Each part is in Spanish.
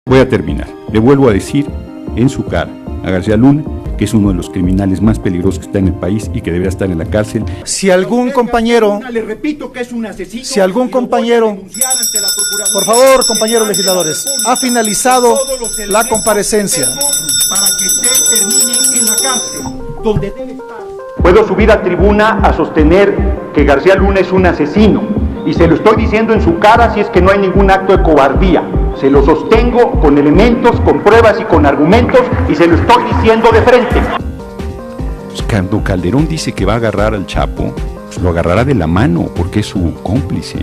Voy a terminar. Le vuelvo a decir en su cara a García Luna que es uno de los criminales más peligrosos que está en el país y que debería estar en la cárcel. Si algún compañero, por favor, compañeros legisladores, ha finalizado la comparecencia. Para que usted termine en la cárcel, donde debe estar. Puedo subir a tribuna a sostener que García Luna es un asesino, y se lo estoy diciendo en su cara si es que no hay ningún acto de cobardía. Se lo sostengo con elementos, con pruebas y con argumentos, y se lo estoy diciendo de frente. Pues cuando Calderón dice que va a agarrar al Chapo, pues lo agarrará de la mano porque es su cómplice.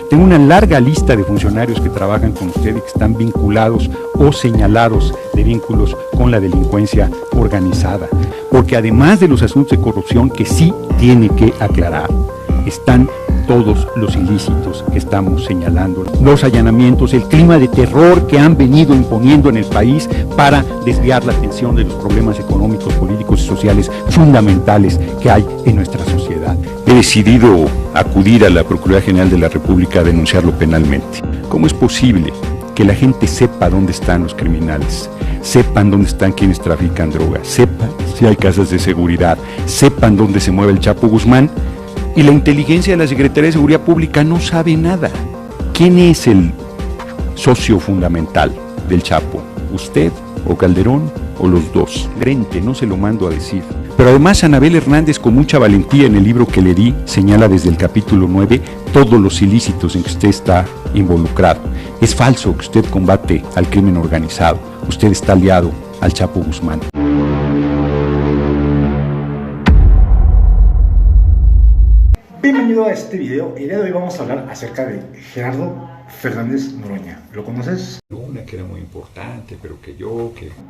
Tengo una larga lista de funcionarios que trabajan con usted y que están vinculados o señalados de vínculos con la delincuencia organizada. Porque además de los asuntos de corrupción que sí tiene que aclarar, están todos los ilícitos que estamos señalando, los allanamientos, el clima de terror que han venido imponiendo en el país para desviar la atención de los problemas económicos, políticos y sociales fundamentales que hay en nuestra sociedad. He decidido acudir a la Procuraduría General de la República a denunciarlo penalmente. ¿Cómo es posible que la gente sepa dónde están los criminales, sepan dónde están quienes trafican drogas, sepan si hay casas de seguridad, sepan dónde se mueve el Chapo Guzmán? Y la inteligencia de la Secretaría de Seguridad Pública no sabe nada. ¿Quién es el socio fundamental del Chapo? ¿Usted o Calderón o los dos? Frente, no se lo mando a decir. Pero además Anabel Hernández, con mucha valentía en el libro que le di, señala desde el capítulo 9 todos los ilícitos en que usted está involucrado. Es falso que usted combate al crimen organizado. Usted está aliado al Chapo Guzmán. Bienvenido a este video. El día de hoy vamos a hablar acerca de Gerardo Fernández Noroña. ¿Lo conoces? Una que era muy importante, pero que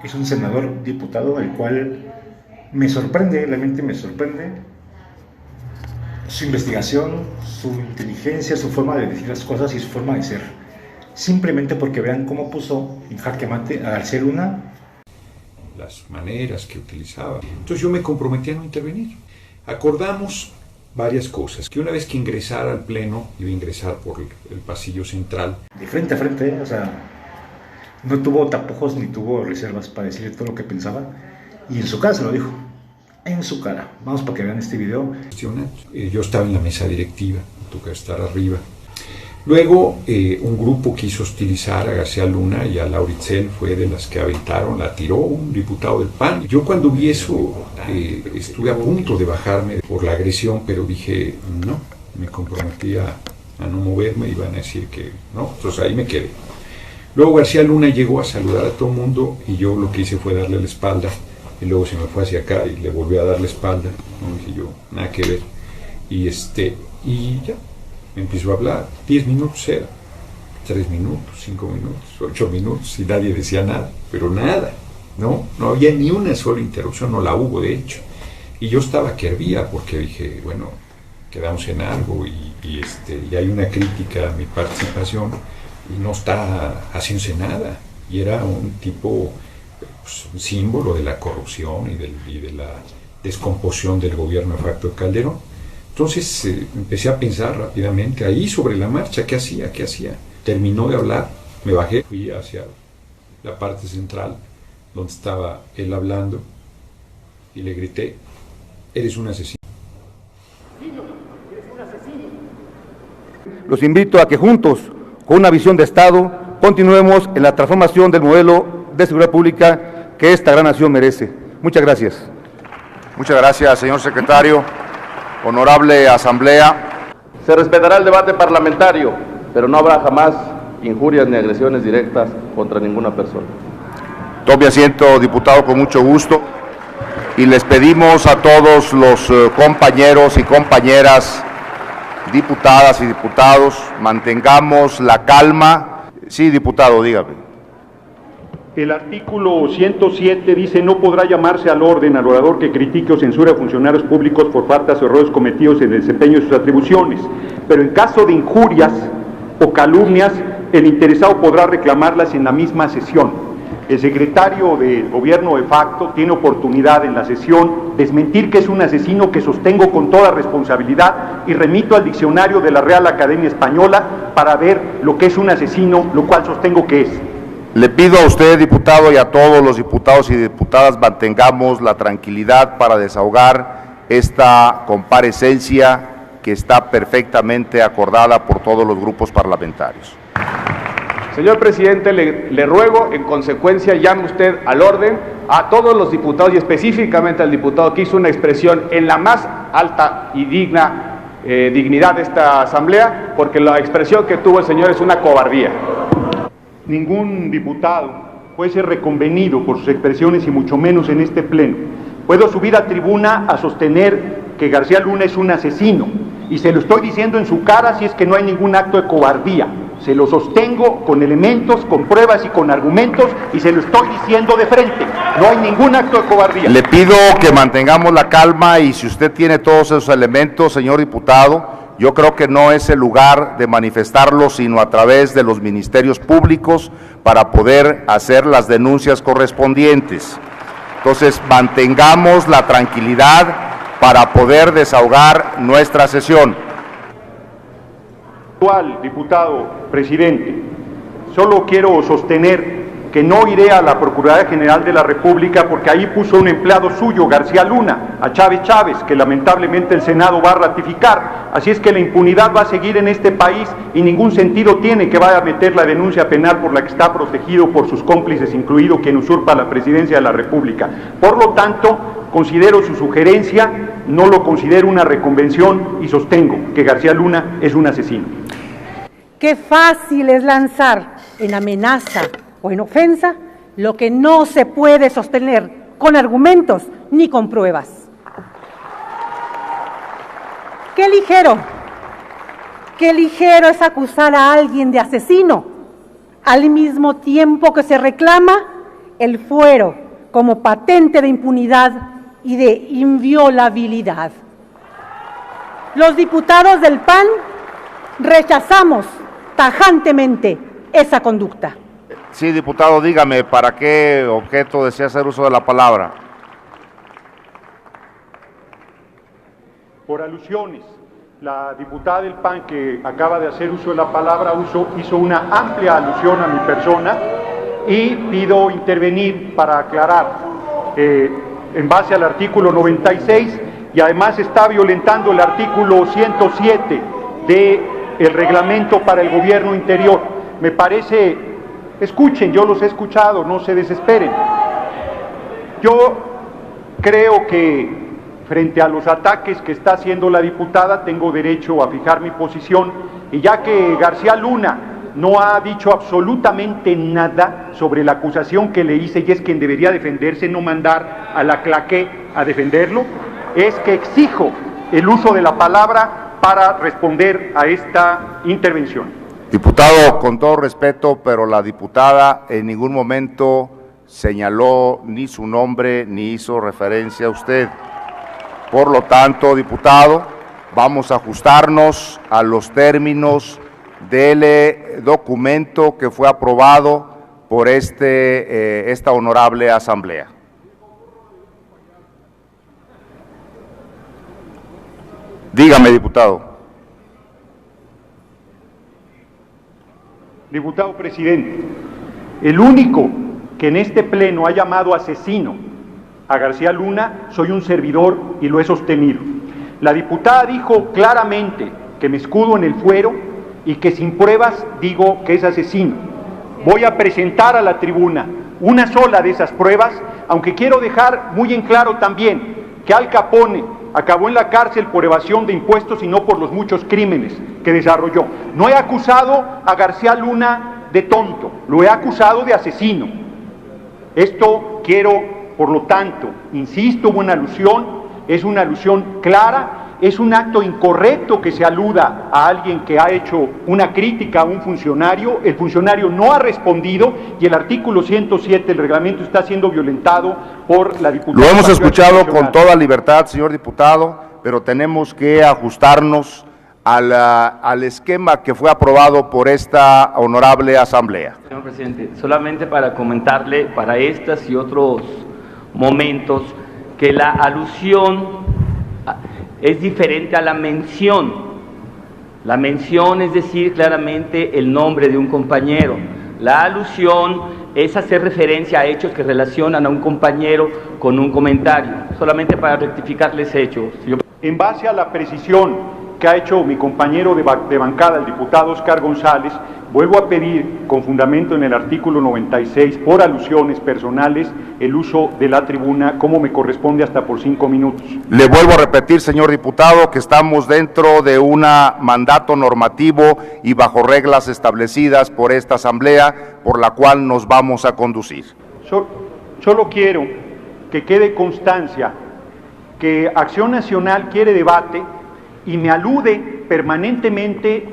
es un senador diputado, el cual me sorprende, realmente me sorprende su investigación, su inteligencia, su forma de decir las cosas y su forma de ser. Simplemente porque vean cómo puso en jaque mate a García Luna. Las maneras que utilizaba. Entonces yo me comprometí a no intervenir. Acordamos varias cosas, que una vez que ingresara al pleno, iba a ingresar por el pasillo central. De frente a frente, o sea, no tuvo tapujos ni tuvo reservas para decir todo lo que pensaba, y en su cara se lo dijo, en su cara. Vamos para que vean este video. Yo estaba en la mesa directiva, me tocaba estar arriba. Luego un grupo quiso hostilizar a García Luna y a Laura Itzel, fue de las que aventaron, la tiró un diputado del PAN. Yo cuando vi eso estuve a punto de bajarme por la agresión, pero dije no, me comprometí a no moverme, iban a decir que no, entonces ahí me quedé. Luego García Luna llegó a saludar a todo el mundo y yo lo que hice fue darle la espalda, y luego se me fue hacia acá y le volví a dar la espalda, no dije yo, nada que ver, y ya. Me empezó a hablar, 10 minutos era, 3 minutos, 5 minutos, 8 minutos, y nadie decía nada, pero nada, no había ni una sola interrupción, no la hubo de hecho, y yo estaba que hervía porque dije, bueno, quedamos en algo, y hay una crítica a mi participación, y no está haciéndose nada, y era un tipo, pues, un símbolo de la corrupción y de la descomposición del gobierno de facto de Calderón. Entonces empecé a pensar rápidamente, ahí sobre la marcha, ¿qué hacía? Terminó de hablar, me bajé, fui hacia la parte central, donde estaba él hablando, y le grité, eres un asesino. Los invito a que juntos, con una visión de Estado, continuemos en la transformación del modelo de seguridad pública que esta gran nación merece. Muchas gracias. Muchas gracias, señor secretario. Honorable Asamblea. Se respetará el debate parlamentario, pero no habrá jamás injurias ni agresiones directas contra ninguna persona. Tome asiento, diputado, con mucho gusto. Y les pedimos a todos los compañeros y compañeras, diputadas y diputados, mantengamos la calma. Sí, diputado, dígame. El artículo 107 dice: no podrá llamarse al orden al orador que critique o censure a funcionarios públicos por faltas o errores cometidos en el desempeño de sus atribuciones, pero en caso de injurias o calumnias, el interesado podrá reclamarlas en la misma sesión. El secretario de Gobierno de facto tiene oportunidad en la sesión desmentir que es un asesino, que sostengo con toda responsabilidad, y remito al diccionario de la Real Academia Española para ver lo que es un asesino, lo cual sostengo que es. Le pido a usted, diputado, y a todos los diputados y diputadas mantengamos la tranquilidad para desahogar esta comparecencia que está perfectamente acordada por todos los grupos parlamentarios. Señor presidente, le ruego, en consecuencia, llame usted al orden a todos los diputados y específicamente al diputado que hizo una expresión en la más alta y dignidad de esta asamblea, porque la expresión que tuvo el señor es una cobardía. Ningún diputado puede ser reconvenido por sus expresiones y mucho menos en este pleno. Puedo subir a tribuna a sostener que García Luna es un asesino y se lo estoy diciendo en su cara si es que no hay ningún acto de cobardía. Se lo sostengo con elementos, con pruebas y con argumentos y se lo estoy diciendo de frente. No hay ningún acto de cobardía. Le pido que mantengamos la calma y si usted tiene todos esos elementos, señor diputado, yo creo que no es el lugar de manifestarlos, sino a través de los ministerios públicos para poder hacer las denuncias correspondientes. Entonces, mantengamos la tranquilidad para poder desahogar nuestra sesión. Diputado presidente, solo quiero sostener que no iré a la Procuraduría General de la República porque ahí puso un empleado suyo, García Luna, a Chávez, que lamentablemente el Senado va a ratificar. Así es que la impunidad va a seguir en este país y ningún sentido tiene que vaya a meter la denuncia penal por la que está protegido por sus cómplices, incluido quien usurpa la presidencia de la República. Por lo tanto, considero su sugerencia, no lo considero una reconvención y sostengo que García Luna es un asesino. Qué fácil es lanzar en amenaza o en ofensa lo que no se puede sostener con argumentos ni con pruebas. Qué ligero es acusar a alguien de asesino, al mismo tiempo que se reclama el fuero como patente de impunidad y de inviolabilidad. Los diputados del PAN rechazamos tajantemente esa conducta. Sí, diputado, dígame, ¿para qué objeto desea hacer uso de la palabra? Por alusiones. La diputada del PAN que acaba de hacer uso de la palabra hizo una amplia alusión a mi persona y pido intervenir para aclarar en base al artículo 96 y además está violentando el artículo 107 del reglamento para el gobierno interior. Me parece, escuchen, yo los he escuchado, no se desesperen. Yo creo que frente a los ataques que está haciendo la diputada, tengo derecho a fijar mi posición, y ya que García Luna no ha dicho absolutamente nada sobre la acusación que le hice, y es quien debería defenderse, no mandar a la claqué a defenderlo, es que exijo el uso de la palabra para responder a esta intervención. Diputado, con todo respeto, pero la diputada en ningún momento señaló ni su nombre ni hizo referencia a usted. Por lo tanto, diputado, vamos a ajustarnos a los términos del documento que fue aprobado por esta honorable asamblea. Dígame, diputado. Diputado presidente, el único que en este pleno ha llamado asesino a García Luna, soy un servidor y lo he sostenido. La diputada dijo claramente que me escudo en el fuero y que sin pruebas digo que es asesino. Voy a presentar a la tribuna una sola de esas pruebas, aunque quiero dejar muy en claro también que Al Capone acabó en la cárcel por evasión de impuestos y no por los muchos crímenes que desarrolló. No he acusado a García Luna de tonto, lo he acusado de asesino. Esto quiero, por lo tanto, insisto, es una alusión clara, es un acto incorrecto que se aluda a alguien que ha hecho una crítica a un funcionario, el funcionario no ha respondido y el artículo 107 del reglamento está siendo violentado por la diputada. Lo hemos escuchado con toda libertad, señor diputado, pero tenemos que ajustarnos al esquema que fue aprobado por esta honorable asamblea. Señor presidente, solamente para comentarle para estas y otros momentos que la alusión es diferente a la mención. La mención es decir claramente el nombre de un compañero. La alusión es hacer referencia a hechos que relacionan a un compañero con un comentario. Solamente para rectificarles hechos. En base a la precisión que ha hecho mi compañero de bancada, el diputado Oscar González, vuelvo a pedir, con fundamento en el artículo 96, por alusiones personales, el uso de la tribuna, como me corresponde, hasta por 5 minutos. Le vuelvo a repetir, señor diputado, que estamos dentro de un mandato normativo y bajo reglas establecidas por esta Asamblea, por la cual nos vamos a conducir. Solo quiero que quede constancia que Acción Nacional quiere debate y me alude permanentemente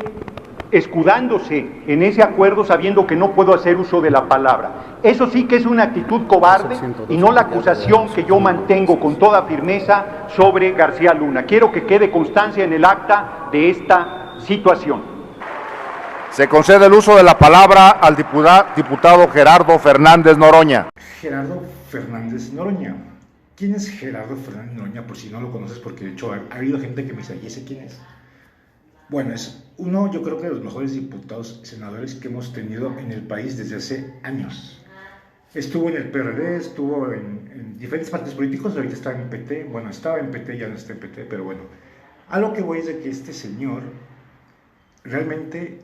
escudándose en ese acuerdo sabiendo que no puedo hacer uso de la palabra. Eso sí que es una actitud cobarde y no la acusación que yo mantengo con toda firmeza sobre García Luna. Quiero que quede constancia en el acta de esta situación. Se concede el uso de la palabra al diputado Gerardo Fernández Noroña. Gerardo Fernández Noroña. ¿Quién es Gerardo Fernández Noroña? Por si no lo conoces, porque de hecho ha habido gente que me dice, ¿y ese quién es? Bueno, es uno, yo creo que de los mejores diputados, senadores que hemos tenido en el país desde hace años. Estuvo en el PRD, estuvo en diferentes partidos políticos, ahorita está en PT, bueno, estaba en PT, ya no está en PT, pero bueno. A lo que voy es de que este señor realmente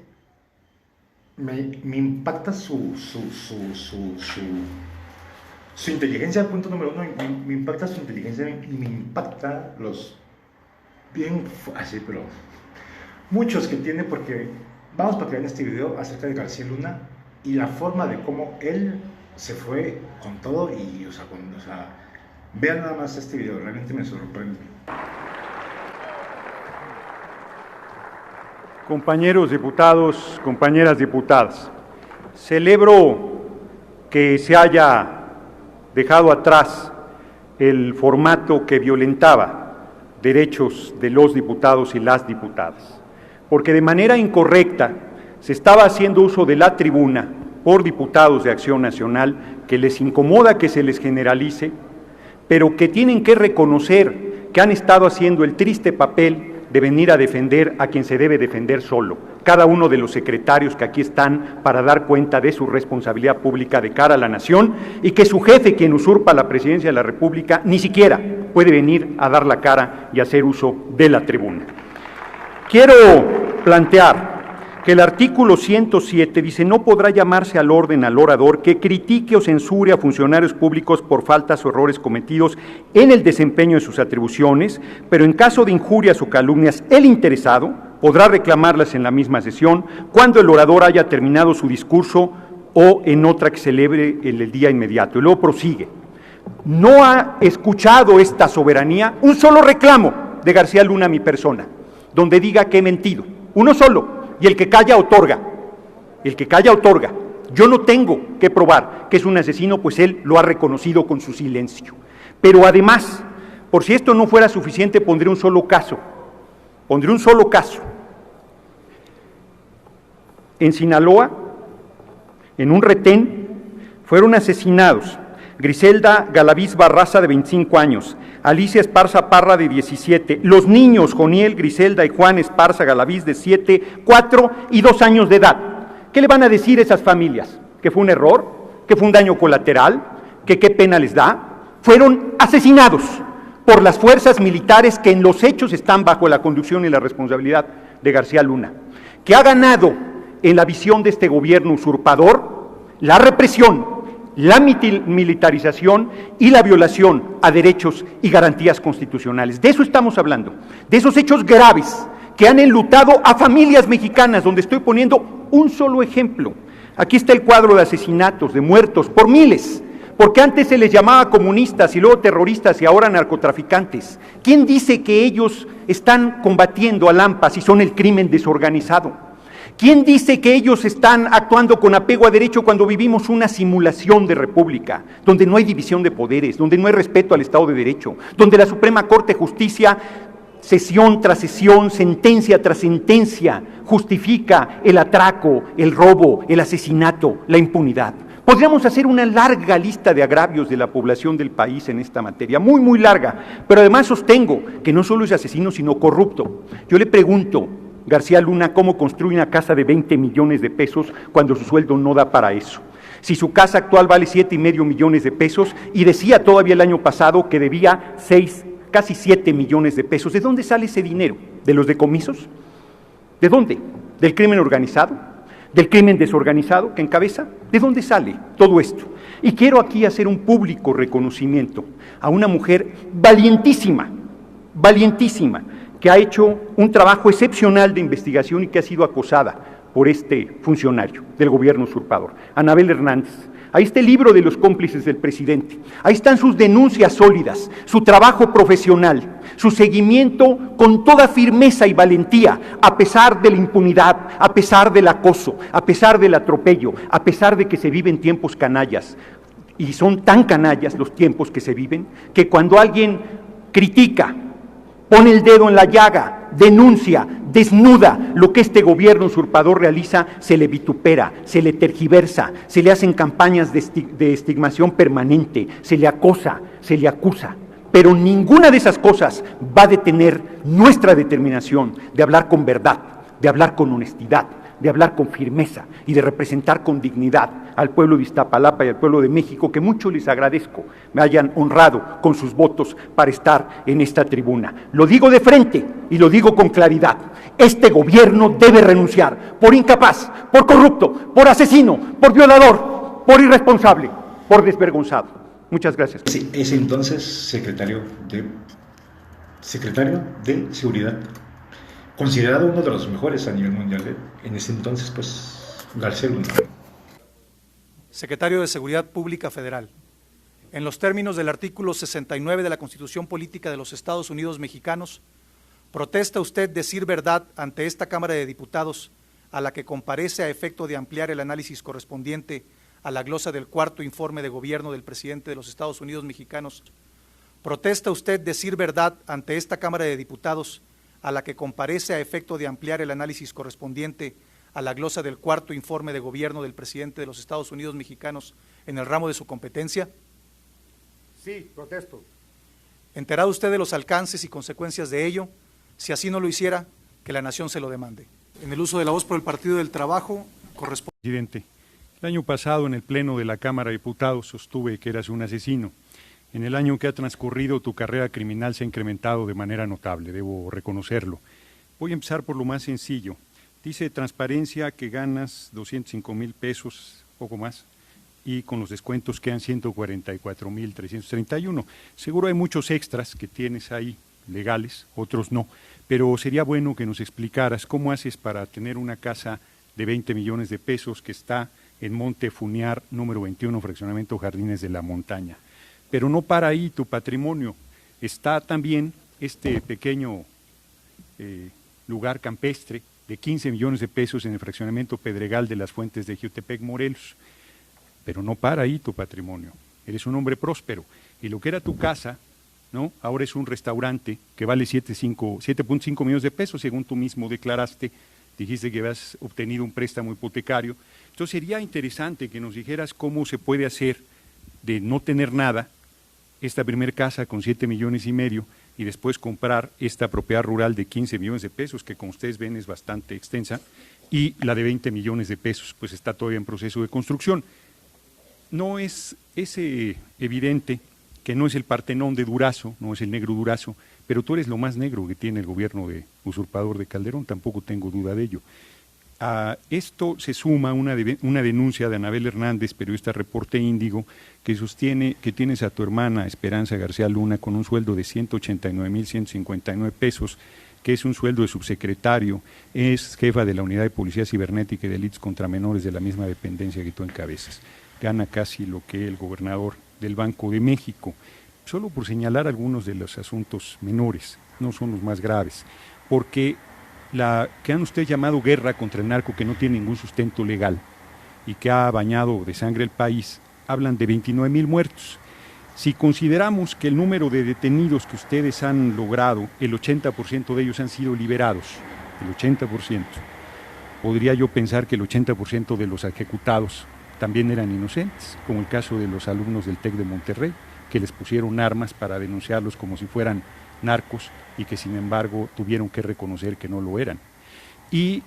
me impacta su inteligencia, punto número uno, me impacta su inteligencia y me impacta los bien así, pero muchos que tiene, porque vamos para que vean este video acerca de García Luna y la forma de cómo él se fue con todo y, o sea, vean nada más este video, realmente me sorprende. Compañeros diputados, compañeras diputadas, celebro que se haya dejado atrás el formato que violentaba derechos de los diputados y las diputadas, porque de manera incorrecta se estaba haciendo uso de la tribuna por diputados de Acción Nacional, que les incomoda que se les generalice, pero que tienen que reconocer que han estado haciendo el triste papel de venir a defender a quien se debe defender solo, cada uno de los secretarios que aquí están para dar cuenta de su responsabilidad pública de cara a la nación, y que su jefe, quien usurpa la presidencia de la República, ni siquiera puede venir a dar la cara y hacer uso de la tribuna. Quiero plantear que el artículo 107 dice: no podrá llamarse al orden al orador que critique o censure a funcionarios públicos por faltas o errores cometidos en el desempeño de sus atribuciones, pero en caso de injurias o calumnias, el interesado podrá reclamarlas en la misma sesión cuando el orador haya terminado su discurso o en otra que celebre en el día inmediato. Y luego prosigue: no ha escuchado esta soberanía un solo reclamo de García Luna a mi persona, donde diga que he mentido, uno solo. Y el que calla otorga, el que calla otorga. Yo no tengo que probar que es un asesino, pues él lo ha reconocido con su silencio. Pero además, por si esto no fuera suficiente, pondré un solo caso. En Sinaloa, en un retén, fueron asesinados Griselda Galaviz Barraza, de 25 años, Alicia Esparza Parra, de 17, los niños Joniel, Griselda y Juan Esparza Galaviz, de 7, 4 y 2 años de edad. ¿Qué le van a decir a esas familias? ¿Que fue un error? ¿Que fue un daño colateral? ¿Que qué pena les da? Fueron asesinados por las fuerzas militares que en los hechos están bajo la conducción y la responsabilidad de García Luna, que ha ganado en la visión de este gobierno usurpador la represión, la militarización y la violación a derechos y garantías constitucionales. De eso estamos hablando, de esos hechos graves que han enlutado a familias mexicanas, donde estoy poniendo un solo ejemplo. Aquí está el cuadro de asesinatos, de muertos, por miles, porque antes se les llamaba comunistas y luego terroristas y ahora narcotraficantes. ¿Quién dice que ellos están combatiendo al AMPA si son el crimen desorganizado? ¿Quién dice que ellos están actuando con apego a derecho cuando vivimos una simulación de república, donde no hay división de poderes, donde no hay respeto al Estado de Derecho, donde la Suprema Corte de Justicia, sesión tras sesión, sentencia tras sentencia, justifica el atraco, el robo, el asesinato, la impunidad? Podríamos hacer una larga lista de agravios de la población del país en esta materia, muy, muy larga, pero además sostengo que no solo es asesino, sino corrupto. Yo le pregunto, García Luna cómo construye una casa de 20 millones de pesos cuando su sueldo no da para eso. Si su casa actual vale 7,5 millones de pesos y decía todavía el año pasado que debía casi 7 millones de pesos, ¿de dónde sale ese dinero? ¿De los decomisos? ¿De dónde? ¿Del crimen organizado? ¿Del crimen desorganizado que encabeza? ¿De dónde sale todo esto? Y quiero aquí hacer un público reconocimiento a una mujer valientísima, que ha hecho un trabajo excepcional de investigación y que ha sido acosada por este funcionario del gobierno usurpador, Anabel Hernández. Ahí está el libro de los cómplices del presidente, ahí están sus denuncias sólidas, su trabajo profesional, su seguimiento con toda firmeza y valentía, a pesar de la impunidad, a pesar del acoso, a pesar del atropello, a pesar de que se viven tiempos canallas. Y son tan canallas los tiempos que se viven, que cuando alguien critica, pone el dedo en la llaga, denuncia, desnuda lo que este gobierno usurpador realiza, se le vitupera, se le tergiversa, se le hacen campañas de estigmación permanente, se le acosa, se le acusa. Pero ninguna de esas cosas va a detener nuestra determinación de hablar con verdad, de hablar con honestidad, de hablar con firmeza y de representar con dignidad al pueblo de Iztapalapa y al pueblo de México, que mucho les agradezco me hayan honrado con sus votos para estar en esta tribuna. Lo digo de frente y lo digo con claridad. Este gobierno debe renunciar por incapaz, por corrupto, por asesino, por violador, por irresponsable, por desvergonzado. Muchas gracias. Sí, es entonces secretario de Seguridad, considerado uno de los mejores a nivel mundial, en ese entonces, pues, García Luna. Secretario de Seguridad Pública Federal. En los términos del artículo 69 de la Constitución Política de los Estados Unidos Mexicanos, protesta usted decir verdad ante esta Cámara de Diputados, a la que comparece a efecto de ampliar el análisis correspondiente a la glosa del cuarto informe de gobierno del presidente de los Estados Unidos Mexicanos. Protesta usted decir verdad ante esta Cámara de Diputados, a la que comparece a efecto de ampliar el análisis correspondiente a la glosa del cuarto informe de gobierno del presidente de los Estados Unidos Mexicanos en el ramo de su competencia? Sí, protesto. ¿Enterado usted de los alcances y consecuencias de ello? Si así no lo hiciera, que la nación se lo demande. En el uso de la voz por el Partido del Trabajo, corresponde. Presidente, el año pasado en el Pleno de la Cámara de Diputados sostuve que eras un asesino. En el año que ha transcurrido, tu carrera criminal se ha incrementado de manera notable, debo reconocerlo. Voy a empezar por lo más sencillo. Dice Transparencia que ganas 205,000 pesos, poco más, y con los descuentos quedan 144,331. Seguro hay muchos extras que tienes ahí, legales, otros no, pero sería bueno que nos explicaras cómo haces para tener una casa de 20 millones de pesos que está en Monte Funiar, número 21, fraccionamiento Jardines de la Montaña. Pero no para ahí tu patrimonio, está también este pequeño lugar campestre de 15 millones de pesos en el fraccionamiento Pedregal de las Fuentes de Jiutepec, Morelos. Pero no para ahí tu patrimonio, eres un hombre próspero, y lo que era tu casa, ¿no?, ahora es un restaurante que vale 7.5 millones de pesos, según tú mismo declaraste, dijiste que habías obtenido un préstamo hipotecario. Entonces sería interesante que nos dijeras cómo se puede hacer de no tener nada, esta primer casa con 7,5 millones y después comprar esta propiedad rural de 15 millones de pesos, que como ustedes ven es bastante extensa, y la de 20 millones de pesos, pues está todavía en proceso de construcción. No es evidente que no es el Partenón de Durazo, no es el negro Durazo, pero tú eres lo más negro que tiene el gobierno de usurpador de Calderón, tampoco tengo duda de ello. A esto se suma una denuncia de Anabel Hernández, periodista Reporte Índigo, que sostiene que tienes a tu hermana Esperanza García Luna con un sueldo de 189,159 pesos, que es un sueldo de subsecretario, es jefa de la Unidad de Policía Cibernética y Delitos contra Menores de la misma dependencia que tú encabezas. Gana casi lo que el gobernador del Banco de México, solo por señalar algunos de los asuntos menores, no son los más graves, porque la que han ustedes llamado guerra contra el narco, que no tiene ningún sustento legal y que ha bañado de sangre el país, hablan de 29,000 muertos. Si consideramos que el número de detenidos que ustedes han logrado, el 80% de ellos han sido liberados, el 80%, podría yo pensar que el 80% de los ejecutados también eran inocentes, como el caso de los alumnos del TEC de Monterrey, que les pusieron armas para denunciarlos como si fueran narcos y que sin embargo tuvieron que reconocer que no lo eran. Y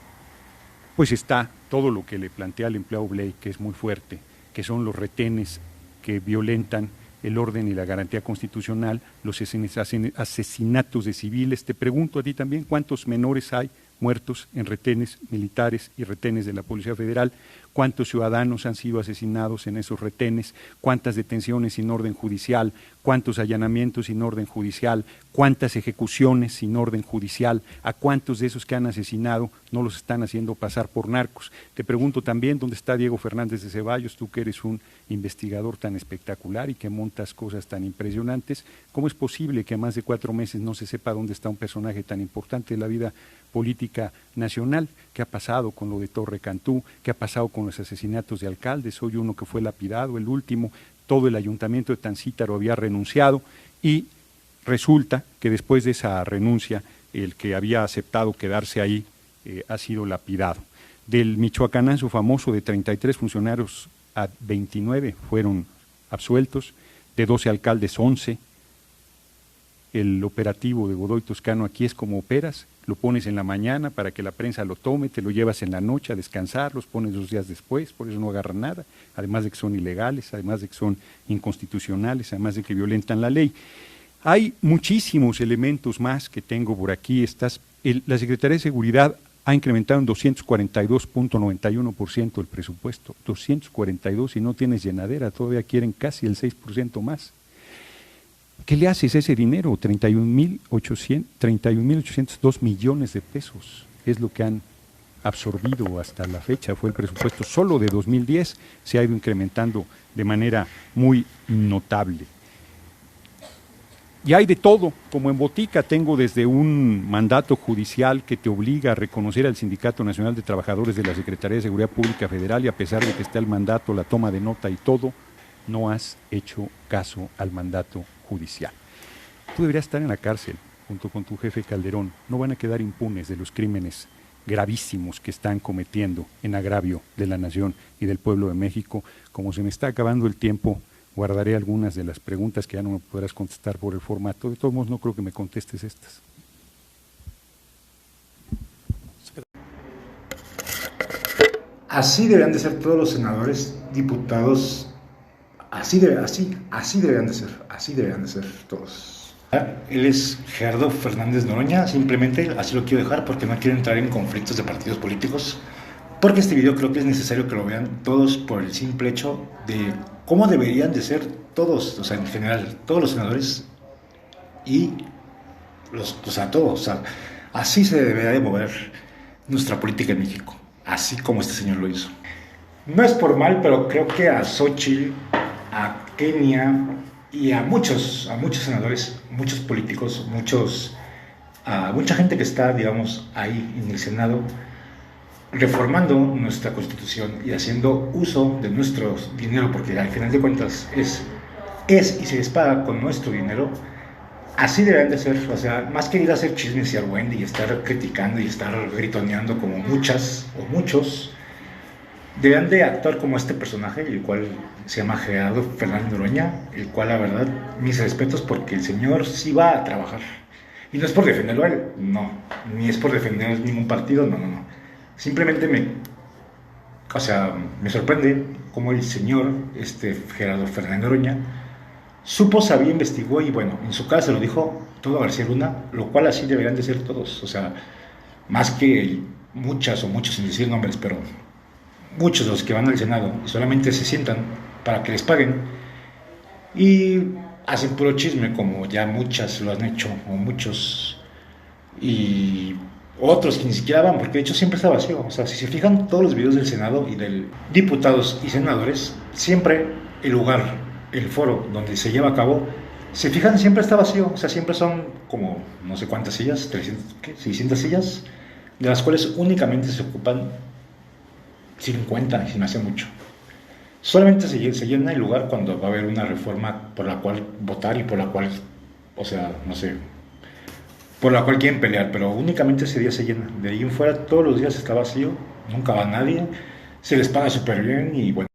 pues está todo lo que le plantea el empleado Blay, que es muy fuerte, que son los retenes que violentan el orden y la garantía constitucional, los asesinatos de civiles. Te pregunto a ti también, ¿cuántos menores hay muertos en retenes militares y retenes de la Policía Federal? ¿Cuántos ciudadanos han sido asesinados en esos retenes? ¿Cuántas detenciones sin orden judicial? ¿Cuántos allanamientos sin orden judicial? ¿Cuántas ejecuciones sin orden judicial? ¿A cuántos de esos que han asesinado no los están haciendo pasar por narcos? Te pregunto también, ¿dónde está Diego Fernández de Ceballos? Tú que eres un investigador tan espectacular y que montas cosas tan impresionantes, ¿cómo es posible que a más de 4 meses no se sepa dónde está un personaje tan importante de la vida política nacional? ¿Qué ha pasado con lo de Torre Cantú? ¿Qué ha pasado con los asesinatos de alcaldes? Hoy uno que fue lapidado, el último, todo el ayuntamiento de Tancítaro había renunciado y resulta que después de esa renuncia el que había aceptado quedarse ahí ha sido lapidado. Del michoacanazo famoso de 33 funcionarios a 29 fueron absueltos, de 12 alcaldes 11. El operativo de Godoy Toscano aquí es como operas, lo pones en la mañana para que la prensa lo tome, te lo llevas en la noche a descansar, los pones 2 días después, por eso no agarran nada, además de que son ilegales, además de que son inconstitucionales, además de que violentan la ley. Hay muchísimos elementos más que tengo por aquí. La Secretaría de Seguridad ha incrementado en 242.91% el presupuesto, 242, y no tienes llenadera, todavía quieren casi el 6% más. ¿Qué le haces a ese dinero? 31.802 millones de pesos es lo que han absorbido hasta la fecha, fue el presupuesto solo de 2010, se ha ido incrementando de manera muy notable. Y hay de todo, como en botica, tengo desde un mandato judicial que te obliga a reconocer al Sindicato Nacional de Trabajadores de la Secretaría de Seguridad Pública Federal, y a pesar de que está el mandato, la toma de nota y todo, no has hecho caso al mandato judicial. Tú deberías estar en la cárcel junto con tu jefe Calderón. No van a quedar impunes de los crímenes gravísimos que están cometiendo en agravio de la nación y del pueblo de México. Como se me está acabando el tiempo, guardaré algunas de las preguntas que ya no me podrás contestar por el formato. De todos modos, no creo que me contestes estas. Así deberían de ser todos los senadores, diputados. Así deberían de ser todos. Él es Gerardo Fernández Noroña, simplemente así lo quiero dejar porque no quiero entrar en conflictos de partidos políticos, porque este video creo que es necesario que lo vean todos por el simple hecho de cómo deberían de ser todos, o sea, en general, todos los senadores y todos, así se debería de mover nuestra política en México, así como este señor lo hizo. No es por mal, pero creo que a Xochitl, a Kenia y a muchos senadores, muchos políticos, mucha gente que está, digamos, ahí en el Senado, reformando nuestra Constitución y haciendo uso de nuestro dinero, porque al final de cuentas es y se les paga con nuestro dinero. Así deberían de ser, o sea, más que ir a hacer chismes y argüende y estar criticando y estar gritoneando como muchos, deberían de actuar como este personaje, el cual se llama Gerardo Fernández Noroña, el cual, la verdad, mis respetos, porque el señor sí va a trabajar. Y no es por defenderlo a él, no, ni es por defender ningún partido, no. Simplemente me sorprende cómo el señor Gerardo Fernández Noroña sabía, investigó y, bueno, en su casa se lo dijo todo a García Luna, lo cual así deberían de ser todos, o sea, más que muchos, sin decir nombres, pero muchos de los que van al Senado y solamente se sientan para que les paguen y hacen puro chisme, como ya muchas lo han hecho, o muchos, y otros que ni siquiera van, porque de hecho siempre está vacío. O sea, si se fijan todos los videos del Senado y de diputados y senadores, siempre el lugar, el foro donde se lleva a cabo, se fijan, siempre está vacío. O sea, siempre son como no sé cuántas sillas, 600 sillas, de las cuales únicamente se ocupan 50, y se me hace mucho. Solamente se llena el lugar cuando va a haber una reforma por la cual votar y por la cual, o sea, no sé, por la cual quieren pelear, pero únicamente ese día se llena. De ahí en fuera todos los días está vacío, nunca va nadie, se les paga súper bien y, bueno,